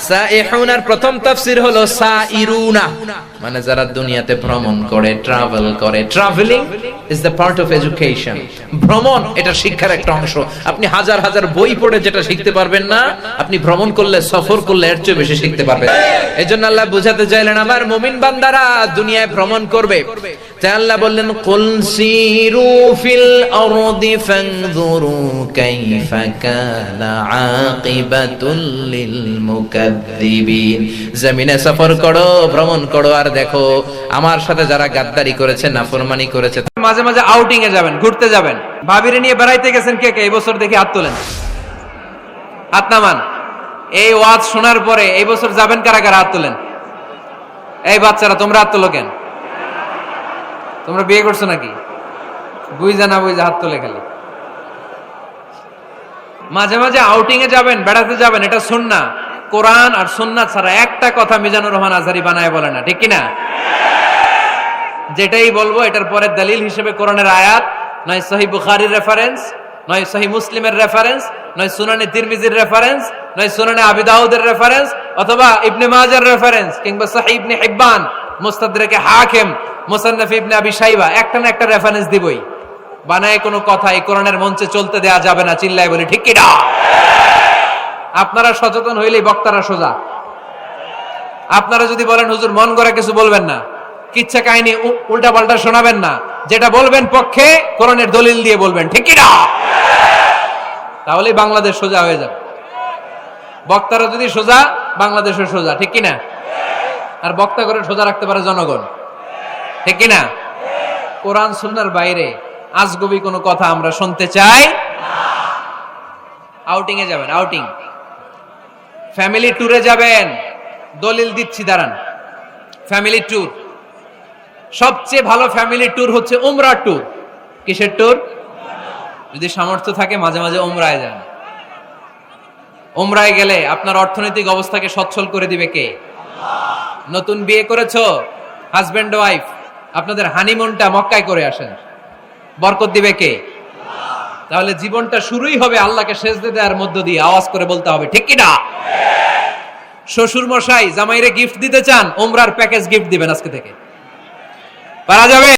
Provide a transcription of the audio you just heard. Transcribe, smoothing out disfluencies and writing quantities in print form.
সাইহুনার প্রথম তাফসীর হলো সাইরুনা, মানে যারা দুনিয়াতে ভ্রমণ করে, ট্রাভেল করে। Travelling is the part of education. ভ্রমণ এটা শিক্ষার একটা অংশ। আপনি হাজার হাজার বই পড়ে যেটা শিখতে পারবেন না, আপনি ভ্রমণ করলে, সফর করলে এর চেয়ে বেশি শিখতে পারবেন। এজন্য আল্লাহ বুঝাতে চাইলেন আমার মুমিন বান্দারা দুনিয়ায় ভ্রমণ করবে। তাই আল্লাহ বললেন কুল সিরু ফিল আরদি ফানজুরু কাইফা কানা আকিবাতুল লিল মুকাদ্দিবিন। জমিনে সফর করো, ভ্রমণ করো, আর দেখো আমার সাথে যারা গাদ্দারি করেছে, নাফরমানি করেছে। মাঝে মাঝে আউটিং এ যাবেন, ঘুরতে যাবেন। ভাবিরে নিয়ে বেড়াইতে গেছেন কে কে এই বছর? দেখি হাত তোলেন, হাত নামান। এই ওয়াজ শোনার পরে এই বছর যাবেন কারা কারা? হাত তোলেন। এই বাচ্চারা তোমরা হাত তোলো কেন? তোমরা বিয়ে করছো নাকি? বুঝা না বুঝা হাত তোলে খালি। মাঝে মাঝে আউটিং এ যাবেন, বেড়াতে যাবেন, এটা সুন্নাহ। কোরআন আর সুন্নাহ ছাড়া একটা কথা মিজানুর রহমান আজহারী বানায় বলে না, ঠিক কি না? যেটাই বলবো এটার পরে দলিল হিসেবে কোরআনের আয়াত, নয় সহিহ বুখারীর রেফারেন্স, নয় সহিহ মুসলিমের রেফারেন্স, নয় সুনানে তিরমিজির রেফারেন্স, নয় সুনানে আবি দাউদের রেফারেন্স, অথবা ইবনে মাজার রেফারেন্স, কিংবা সহিহ ইবনে হিব্বান, মুস্তাদরাকে হাকিম, মুসান্নাফ ইবনে আবি শাইবা, একটা না একটা রেফারেন্স দিবই। বানায় কোনো কথা এই কোরআনের মঞ্চে চলতে দেয়া যাবে না। চিল্লায় বলি ঠিক কি না? আপনারা সচেতন হইলেই বক্তারা সোজা। আপনারা যদি বলেন হুজুর মন গড়া কিছু বলবেন না, কিচ্ছা কাহিনী উল্টা পাল্টা শোনাবেন না, যেটা বলবেন পক্ষে কোরআনের দলিল দিয়ে বলবেন, ঠিক কি না? তাহলেই বাংলাদেশ সোজা হয়ে যাবে। বক্তারা যদি সোজা, বাংলাদেশও সোজা, ঠিক কি না? আর বক্তা করে সোজা রাখতে পারে জনগণ, ঠিক কি না? কোরআন সুন্নাহর বাইরে আজগবি কোনো কথা আমরা শুনতে চাই না। আউটিং এ যাবেন, আউটিং, ফ্যামিলি ট্যুরে যাবেন, দলিল দিচ্ছি দাঁড়ান। ফ্যামিলি ট্যুর, সবচেয়ে ভালো ফ্যামিলি ট্যুর হচ্ছে উমরা ট্যুর। কিসের ট্যুর? যদি সামর্থ্য থাকে মাঝে মাঝে উমরায় যান। উমরায় গেলে আপনার অর্থনৈতিক অবস্থাকে সচ্ছল করে দিবে কে? নতুন বিয়ে করেছো, হাজবেন্ড ওয়াইফ, আপনাদের হানিমুনটা মক্কায় করে আসেন, বরকত দিবে কে? তাহলে জীবনটা শুরুই হবে আল্লাহকে সেজদা দেওয়ার মধ্য দিয়ে। আওয়াজ করে বলতে হবে, ঠিক কি না? শ্বশুর মশাই জামাইরে গিফট দিতে চান, উমরার প্যাকেজ গিফট দিবেন আজকে থেকে। পারা যাবে?